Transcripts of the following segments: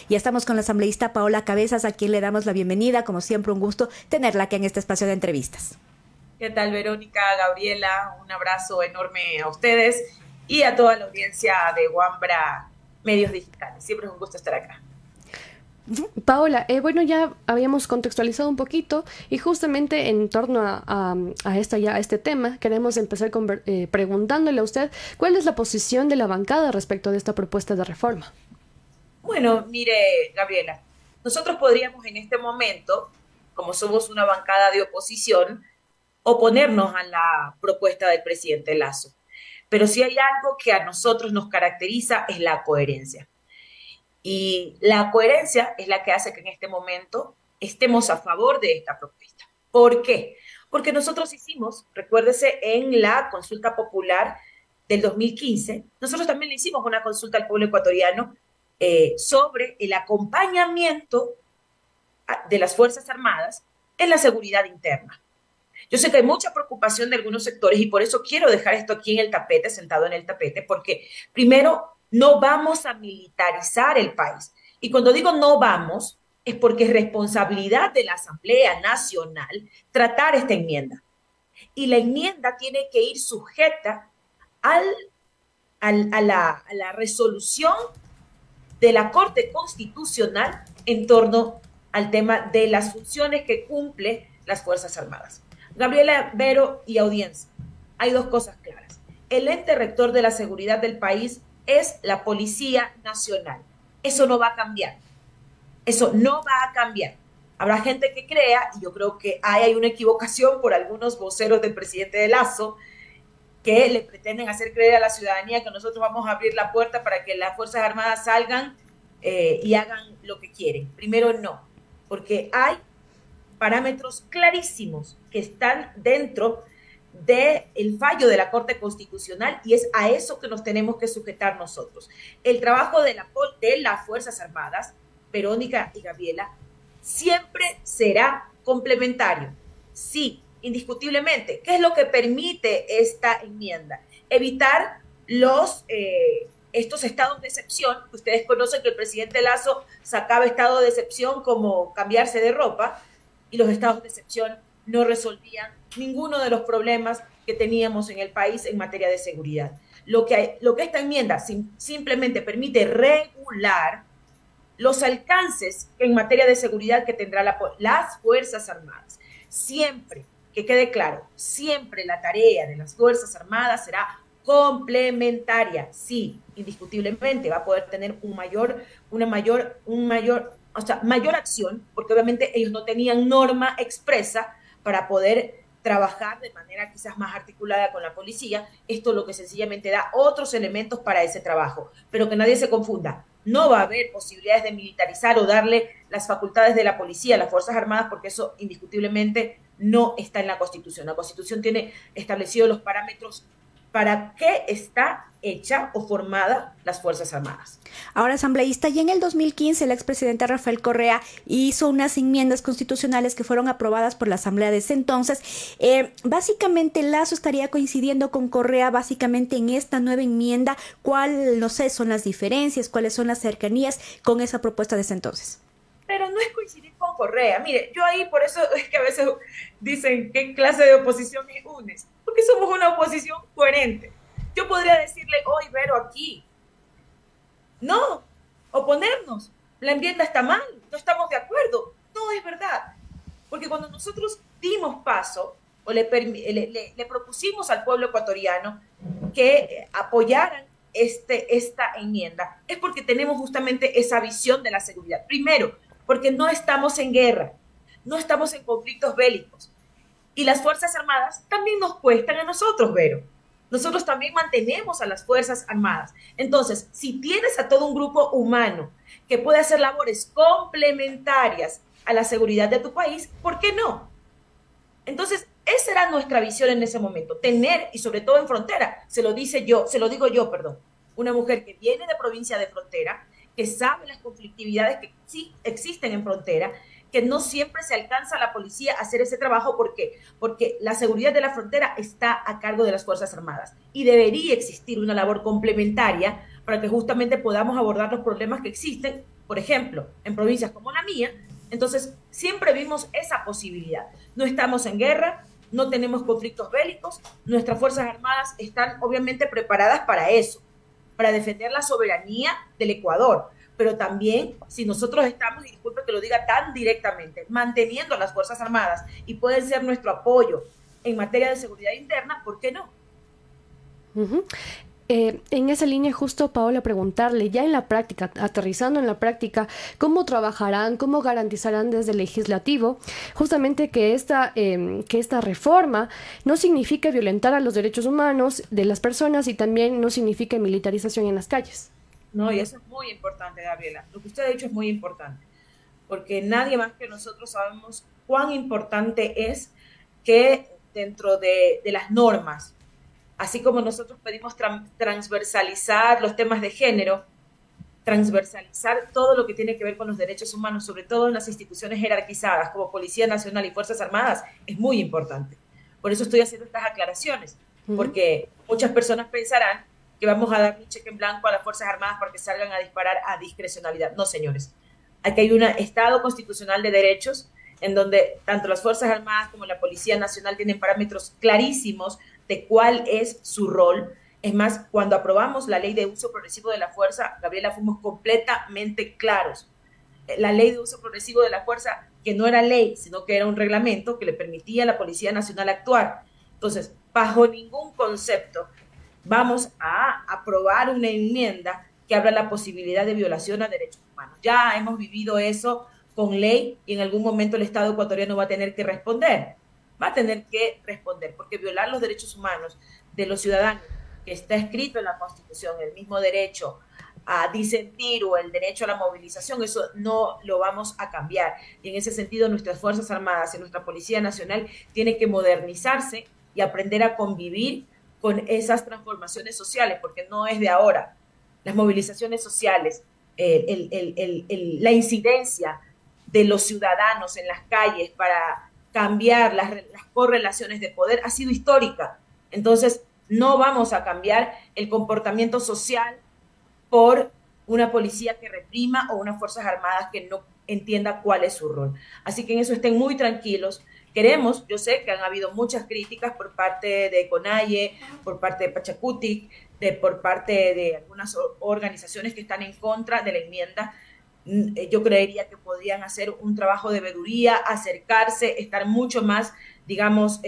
y estamos con la asambleísta Paola Cabezas, a quien le damos la bienvenida. Como siempre, un gusto tenerla aquí en este espacio de entrevistas. ¿Qué tal, Verónica, Gabriela? Un abrazo enorme a ustedes y a toda la audiencia de Wambra Medios Digitales. Siempre es un gusto estar acá. Paola, bueno, ya habíamos contextualizado un poquito y justamente en torno a este tema queremos empezar preguntándole a usted cuál es la posición de la bancada respecto de esta propuesta de reforma. Bueno, mire, Gabriela, nosotros podríamos en este momento, como somos una bancada de oposición, oponernos a la propuesta del presidente Lasso. Pero si hay algo que a nosotros nos caracteriza es la coherencia. Y la coherencia es la que hace que en este momento estemos a favor de esta propuesta. ¿Por qué? Porque nosotros hicimos, recuérdese, en la consulta popular del 2015, nosotros también le hicimos una consulta al pueblo ecuatoriano sobre el acompañamiento de las Fuerzas Armadas en la seguridad interna. Yo sé que hay mucha preocupación de algunos sectores y por eso quiero dejar esto aquí en el tapete, sentado en el tapete, porque primero no vamos a militarizar el país. Y cuando digo no vamos, es porque es responsabilidad de la Asamblea Nacional tratar esta enmienda. Y la enmienda tiene que ir sujeta a la resolución de la Corte Constitucional en torno al tema de las funciones que cumple las Fuerzas Armadas. Gabriela, Vero y audiencia, hay dos cosas claras. El ente rector de la seguridad del país es la Policía Nacional. Eso no va a cambiar. Eso no va a cambiar. Habrá gente que crea, y yo creo que hay una equivocación por algunos voceros del presidente de Lasso, que le pretenden hacer creer a la ciudadanía que nosotros vamos a abrir la puerta para que las Fuerzas Armadas salgan y hagan lo que quieren. Primero, no, porque hay parámetros clarísimos que están dentro del fallo de la Corte Constitucional y es a eso que nos tenemos que sujetar nosotros. El trabajo de las Fuerzas Armadas, Verónica y Gabriela, siempre será complementario. Sí, indiscutiblemente. ¿Qué es lo que permite esta enmienda? Evitar estos estados de excepción. Ustedes conocen que el presidente Lasso sacaba estado de excepción como cambiarse de ropa y los estados de excepción no resolvían ninguno de los problemas que teníamos en el país en materia de seguridad. Lo que esta enmienda simplemente permite regular los alcances en materia de seguridad que tendrán las Fuerzas Armadas. Siempre, que quede claro, siempre la tarea de las Fuerzas Armadas será complementaria. Sí, indiscutiblemente va a poder tener mayor acción, porque obviamente ellos no tenían norma expresa para poder trabajar de manera quizás más articulada con la policía. Esto lo que sencillamente da otros elementos para ese trabajo, pero que nadie se confunda. No va a haber posibilidades de militarizar o darle las facultades de la policía a las Fuerzas Armadas, porque eso indiscutiblemente no está en la Constitución. La Constitución tiene establecidos los parámetros para qué está hecha o formada las Fuerzas Armadas. Ahora, asambleísta, y en el 2015 el expresidente Rafael Correa hizo unas enmiendas constitucionales que fueron aprobadas por la Asamblea de ese entonces. Básicamente, Lasso estaría coincidiendo con Correa básicamente en esta nueva enmienda. ¿Cuál, no sé, son las diferencias, cuáles son las cercanías con esa propuesta de ese entonces? Pero no es coincidir con Correa. Mire, yo ahí por eso es que a veces dicen qué clase de oposición es UNES, porque somos una oposición coherente. Yo podría decirle, hoy, Vero, aquí, no, oponernos, la enmienda está mal, no estamos de acuerdo. No es verdad, porque cuando nosotros dimos paso o le propusimos al pueblo ecuatoriano que apoyaran esta enmienda, es porque tenemos justamente esa visión de la seguridad. Primero, porque no estamos en guerra, no estamos en conflictos bélicos. Y las Fuerzas Armadas también nos cuestan a nosotros, Vero. Nosotros también mantenemos a las Fuerzas Armadas. Entonces, si tienes a todo un grupo humano que puede hacer labores complementarias a la seguridad de tu país, ¿por qué no? Entonces, esa era nuestra visión en ese momento, tener, y sobre todo en frontera, se lo digo yo, una mujer que viene de provincia de frontera, que sabe las conflictividades que sí existen en frontera, que no siempre se alcanza a la policía a hacer ese trabajo. ¿Por qué? Porque la seguridad de la frontera está a cargo de las Fuerzas Armadas y debería existir una labor complementaria para que justamente podamos abordar los problemas que existen por ejemplo, en provincias como la mía, entonces siempre vimos esa posibilidad. No estamos en guerra, no tenemos conflictos bélicos, nuestras Fuerzas Armadas están obviamente preparadas para eso, para defender la soberanía del Ecuador, pero también si nosotros estamos, y disculpe que lo diga tan directamente, manteniendo las Fuerzas Armadas y pueden ser nuestro apoyo en materia de seguridad interna, ¿por qué no? En esa línea justo, Paola, preguntarle ya en la práctica, aterrizando en la práctica, ¿cómo trabajarán, cómo garantizarán desde el legislativo justamente que esta reforma no signifique violentar a los derechos humanos de las personas y también no signifique militarización en las calles? No, y eso es muy importante, Gabriela. Lo que usted ha dicho es muy importante, porque nadie más que nosotros sabemos cuán importante es que dentro de las normas, así como nosotros pedimos transversalizar los temas de género, transversalizar todo lo que tiene que ver con los derechos humanos, sobre todo en las instituciones jerarquizadas como Policía Nacional y Fuerzas Armadas, es muy importante. Por eso estoy haciendo estas aclaraciones, porque muchas personas pensarán que vamos a dar un cheque en blanco a las Fuerzas Armadas para que salgan a disparar a discrecionalidad. No, señores. Aquí hay un Estado constitucional de derechos en donde tanto las Fuerzas Armadas como la Policía Nacional tienen parámetros clarísimos de cuál es su rol. Es más, cuando aprobamos la ley de uso progresivo de la fuerza, Gabriela, fuimos completamente claros. La ley de uso progresivo de la fuerza, que no era ley, sino que era un reglamento que le permitía a la Policía Nacional actuar. Entonces, bajo ningún concepto vamos a aprobar una enmienda que abra la posibilidad de violación a derechos humanos. Ya hemos vivido eso con ley y en algún momento el Estado ecuatoriano va a tener que responder. Va a tener que responder, porque violar los derechos humanos de los ciudadanos, que está escrito en la Constitución, el mismo derecho a disentir o el derecho a la movilización, eso no lo vamos a cambiar. Y en ese sentido, nuestras Fuerzas Armadas y nuestra Policía Nacional tienen que modernizarse y aprender a convivir con esas transformaciones sociales, porque no es de ahora. Las movilizaciones sociales, la incidencia de los ciudadanos en las calles para cambiar las correlaciones de poder ha sido histórica. Entonces, no vamos a cambiar el comportamiento social por una policía que reprima o unas Fuerzas Armadas que no entienda cuál es su rol. Así que en eso estén muy tranquilos. Queremos, yo sé que han habido muchas críticas por parte de CONAIE, por parte de Pachacutic, por parte de algunas organizaciones que están en contra de la enmienda. Yo creería que podrían hacer un trabajo de veeduría, acercarse, estar mucho más, digamos,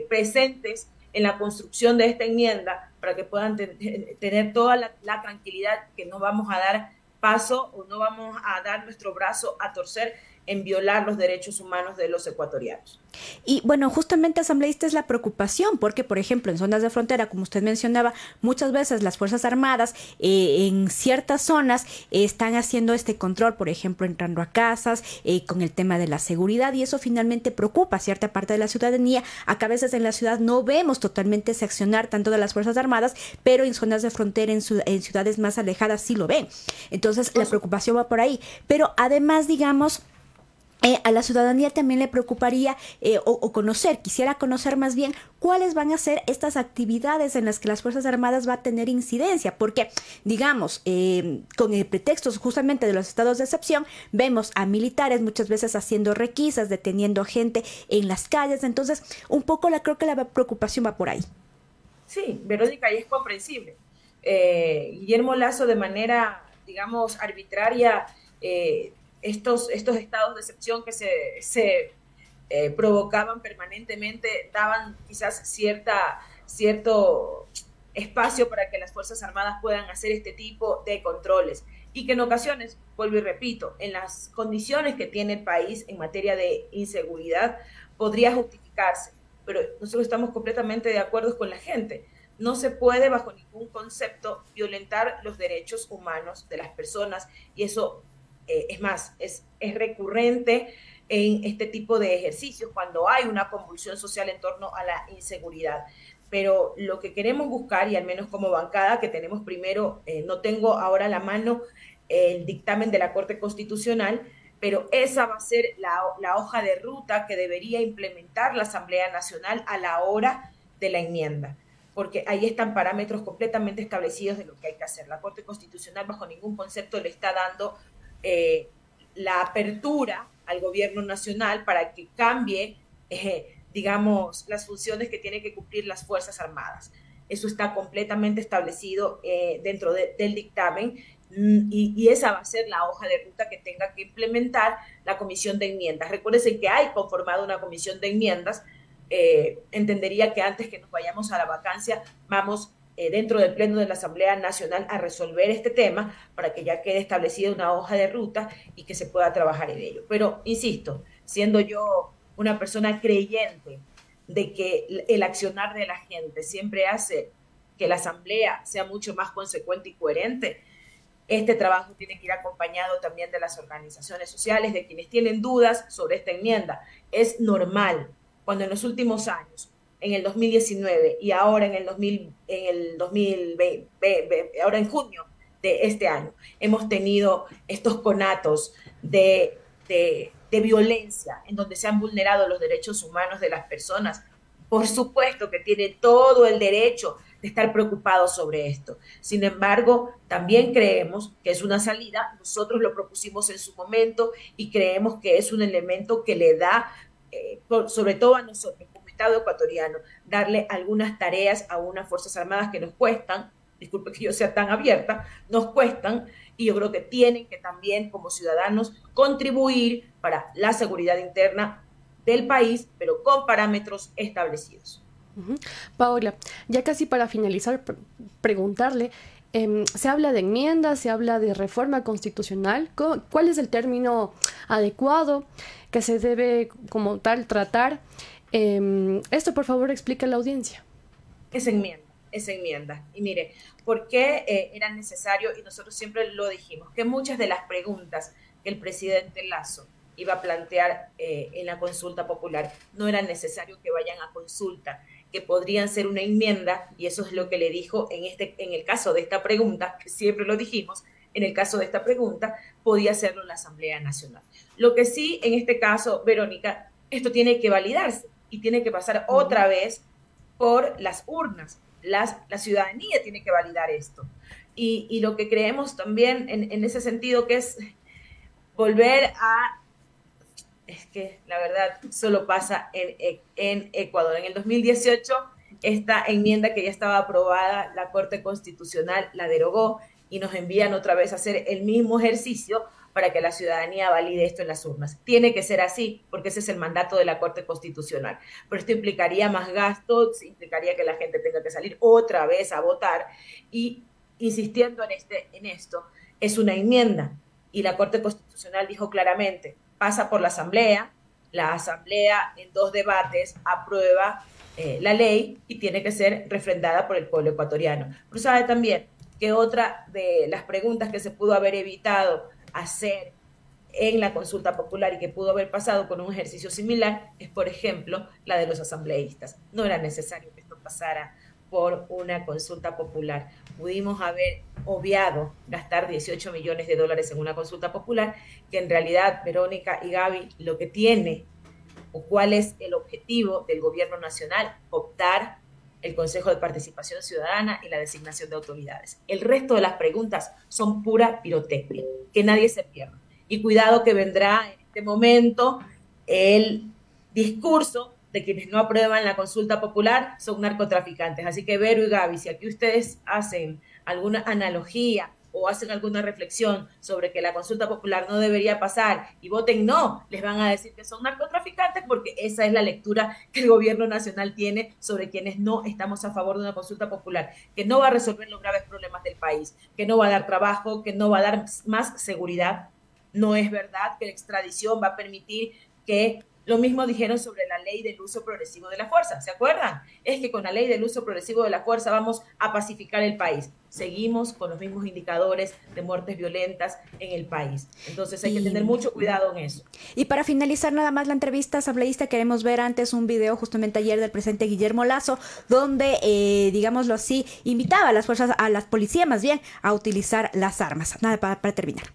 presentes en la construcción de esta enmienda para que puedan tener toda la tranquilidad que no vamos a dar paso o no vamos a dar nuestro brazo a torcer en violar los derechos humanos de los ecuatorianos. Y bueno, justamente, asambleísta, es la preocupación, porque por ejemplo en zonas de frontera, como usted mencionaba, muchas veces las Fuerzas Armadas en ciertas zonas están haciendo este control, por ejemplo entrando a casas, con el tema de la seguridad, y eso finalmente preocupa a cierta parte de la ciudadanía. Acá a veces en la ciudad no vemos totalmente ese accionar tanto de las Fuerzas Armadas, pero en zonas de frontera, en ciudades más alejadas sí lo ven. Entonces la preocupación va por ahí, pero además, digamos, a la ciudadanía también le preocuparía quisiera conocer más bien cuáles van a ser estas actividades en las que las Fuerzas Armadas va a tener incidencia, porque, digamos, con el pretexto justamente de los estados de excepción, vemos a militares muchas veces haciendo requisas, deteniendo gente en las calles. Entonces, un poco creo que la preocupación va por ahí. Sí, Verónica, y es comprensible. Guillermo Lasso, de manera, digamos, arbitraria, estos estados de excepción que se provocaban permanentemente daban quizás cierto espacio para que las Fuerzas Armadas puedan hacer este tipo de controles, y que en ocasiones, vuelvo y repito, en las condiciones que tiene el país en materia de inseguridad, podría justificarse, pero nosotros estamos completamente de acuerdo con la gente. No se puede bajo ningún concepto violentar los derechos humanos de las personas, y eso es más, es recurrente en este tipo de ejercicios cuando hay una convulsión social en torno a la inseguridad. Pero lo que queremos buscar, y al menos como bancada, que tenemos primero, no tengo ahora a la mano el dictamen de la Corte Constitucional, pero esa va a ser la hoja de ruta que debería implementar la Asamblea Nacional a la hora de la enmienda, porque ahí están parámetros completamente establecidos de lo que hay que hacer. La Corte Constitucional bajo ningún concepto le está dando la apertura al gobierno nacional para que cambie, digamos, las funciones que tienen que cumplir las Fuerzas Armadas. Eso está completamente establecido dentro del dictamen y esa va a ser la hoja de ruta que tenga que implementar la Comisión de Enmiendas. Recuérdense que hay conformada una Comisión de Enmiendas. Entendería que antes que nos vayamos a la vacancia vamos dentro del Pleno de la Asamblea Nacional a resolver este tema para que ya quede establecida una hoja de ruta y que se pueda trabajar en ello. Pero, insisto, siendo yo una persona creyente de que el accionar de la gente siempre hace que la Asamblea sea mucho más consecuente y coherente, este trabajo tiene que ir acompañado también de las organizaciones sociales, de quienes tienen dudas sobre esta enmienda. Es normal cuando en los últimos años, en el 2019 y ahora en el 2020, ahora en junio de este año, hemos tenido estos conatos de violencia en donde se han vulnerado los derechos humanos de las personas. Por supuesto que tiene todo el derecho de estar preocupados sobre esto. Sin embargo, también creemos que es una salida. Nosotros lo propusimos en su momento y creemos que es un elemento que le da, sobre todo a nosotros como Estado ecuatoriano, darle algunas tareas a unas Fuerzas Armadas que nos cuestan, disculpe que yo sea tan abierta, nos cuestan, y yo creo que tienen que también como ciudadanos contribuir para la seguridad interna del país, pero con parámetros establecidos. Paola, ya casi para finalizar, preguntarle, se habla de enmiendas, se habla de reforma constitucional. ¿Cuál es el término adecuado que se debe como tal tratar? Esto, por favor, explique a la audiencia. Es enmienda. Y mire, ¿por qué era necesario? Y nosotros siempre lo dijimos, que muchas de las preguntas que el presidente Lasso iba a plantear en la consulta popular no era necesario que vayan a consulta, que podrían ser una enmienda, y eso es lo que le dijo en el caso de esta pregunta, que siempre lo dijimos, en el caso de esta pregunta, podía hacerlo la Asamblea Nacional. Lo que sí, en este caso, Verónica, esto tiene que validarse y tiene que pasar otra vez por las urnas. La ciudadanía tiene que validar esto. Y lo que creemos también en ese sentido que es volver a... Es que la verdad solo pasa en Ecuador. En el 2018, esta enmienda que ya estaba aprobada, la Corte Constitucional la derogó y nos envían otra vez a hacer el mismo ejercicio para que la ciudadanía valide esto en las urnas. Tiene que ser así, porque ese es el mandato de la Corte Constitucional. Pero esto implicaría más gastos, implicaría que la gente tenga que salir otra vez a votar. Y insistiendo en esto, es una enmienda. Y la Corte Constitucional dijo claramente, pasa por la Asamblea en 2 debates aprueba la ley y tiene que ser refrendada por el pueblo ecuatoriano. Pero sabe también que otra de las preguntas que se pudo haber evitado hacer en la consulta popular y que pudo haber pasado con un ejercicio similar es, por ejemplo, la de los asambleístas. No era necesario que esto pasara por una consulta popular. Pudimos haber obviado gastar 18 millones de dólares en una consulta popular, que en realidad, Verónica y Gaby, lo que tiene o cuál es el objetivo del gobierno nacional, optar el Consejo de Participación Ciudadana y la designación de autoridades. El resto de las preguntas son pura pirotecnia, que nadie se pierda. Y cuidado que vendrá en este momento el discurso de quienes no aprueban la consulta popular son narcotraficantes. Así que, Vero y Gaby, si aquí ustedes hacen alguna analogía o hacen alguna reflexión sobre que la consulta popular no debería pasar y voten no, les van a decir que son narcotraficantes, porque esa es la lectura que el gobierno nacional tiene sobre quienes no estamos a favor de una consulta popular, que no va a resolver los graves problemas del país, que no va a dar trabajo, que no va a dar más seguridad. No es verdad que la extradición va a permitir que... Lo mismo dijeron sobre la ley del uso progresivo de la fuerza, ¿se acuerdan? Es que con la ley del uso progresivo de la fuerza vamos a pacificar el país. Seguimos con los mismos indicadores de muertes violentas en el país. Entonces hay que tener mucho cuidado en eso. Y para finalizar nada más la entrevista asambleísta, queremos ver antes un video justamente ayer del presidente Guillermo Lasso, donde, digámoslo así, invitaba a las fuerzas, a las policías más bien, a utilizar las armas. Nada, para terminar.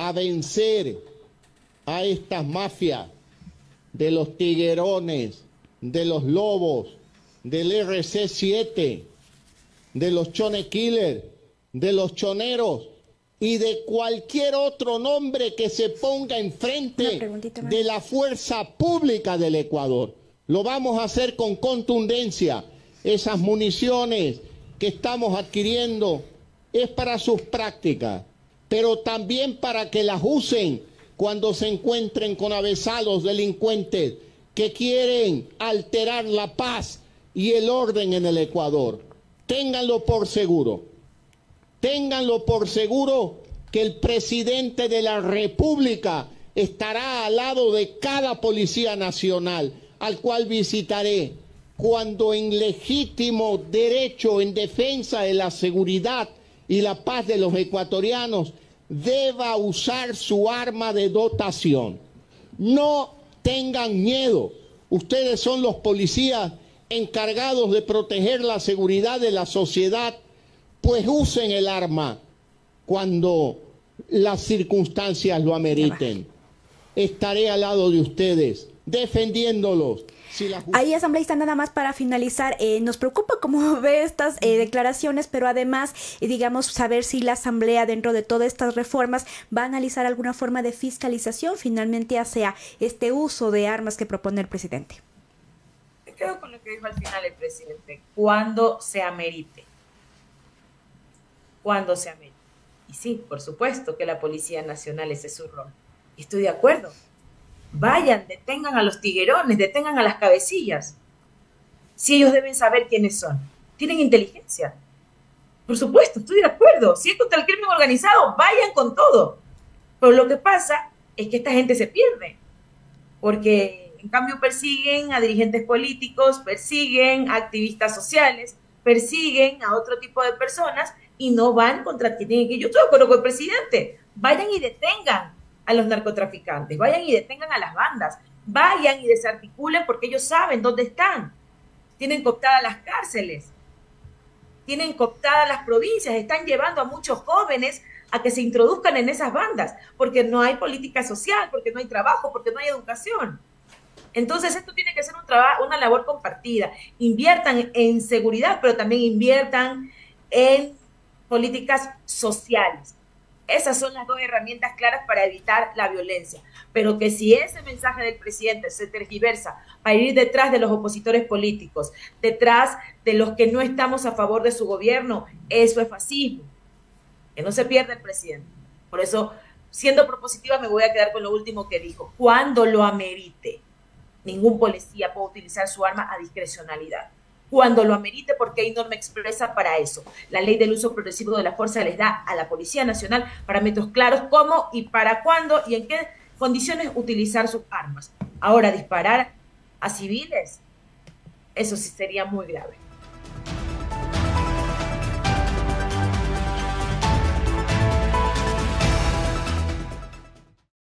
A vencer a estas mafias de los tiguerones, de los lobos, del RC7, de los chone killers, de los choneros y de cualquier otro nombre que se ponga enfrente de la fuerza pública del Ecuador. Lo vamos a hacer con contundencia. Esas municiones que estamos adquiriendo es para sus prácticas, pero también para que las usen cuando se encuentren con avesados delincuentes que quieren alterar la paz y el orden en el Ecuador. Ténganlo por seguro que el presidente de la República estará al lado de cada policía nacional, al cual visitaré cuando en legítimo derecho en defensa de la seguridad y la paz de los ecuatorianos deba usar su arma de dotación. No tengan miedo. Ustedes son los policías encargados de proteger la seguridad de la sociedad, pues usen el arma cuando las circunstancias lo ameriten. Estaré al lado de ustedes, defendiéndolos. Ahí, asambleísta, nada más para finalizar, nos preocupa cómo ve estas declaraciones, pero además, digamos, saber si la Asamblea, dentro de todas estas reformas, va a analizar alguna forma de fiscalización finalmente hacia este uso de armas que propone el presidente. Me quedo con lo que dijo al final el presidente, cuando se amerite. Cuando se amerite. Y sí, por supuesto que la Policía Nacional ese es su rol. Estoy de acuerdo. Vayan, detengan a los tiguerones, detengan a las cabecillas. Si ellos deben saber quiénes son. Tienen inteligencia. Por supuesto, estoy de acuerdo. Si es contra el crimen organizado, vayan con todo. Pero lo que pasa es que esta gente se pierde. Porque en cambio persiguen a dirigentes políticos, persiguen a activistas sociales, persiguen a otro tipo de personas y no van contra quien tienen que. Yo estoy de acuerdo con el presidente. Vayan y detengan a los narcotraficantes, vayan y detengan a las bandas, vayan y desarticulen porque ellos saben dónde están. Tienen cooptadas las cárceles, tienen cooptadas las provincias, están llevando a muchos jóvenes a que se introduzcan en esas bandas, porque no hay política social, porque no hay trabajo, porque no hay educación. Entonces esto tiene que ser una labor compartida. Inviertan en seguridad, pero también inviertan en políticas sociales. Esas son las dos herramientas claras para evitar la violencia. Pero que si ese mensaje del presidente se tergiversa para ir detrás de los opositores políticos, detrás de los que no estamos a favor de su gobierno, eso es fascismo. Que no se pierda el presidente. Por eso, siendo propositiva, me voy a quedar con lo último que dijo. Cuando lo amerite, ningún policía puede utilizar su arma a discrecionalidad. Cuando lo amerite, porque hay norma expresa para eso. La ley del uso progresivo de la fuerza les da a la Policía Nacional parámetros claros cómo y para cuándo y en qué condiciones utilizar sus armas. Ahora, disparar a civiles, eso sí sería muy grave.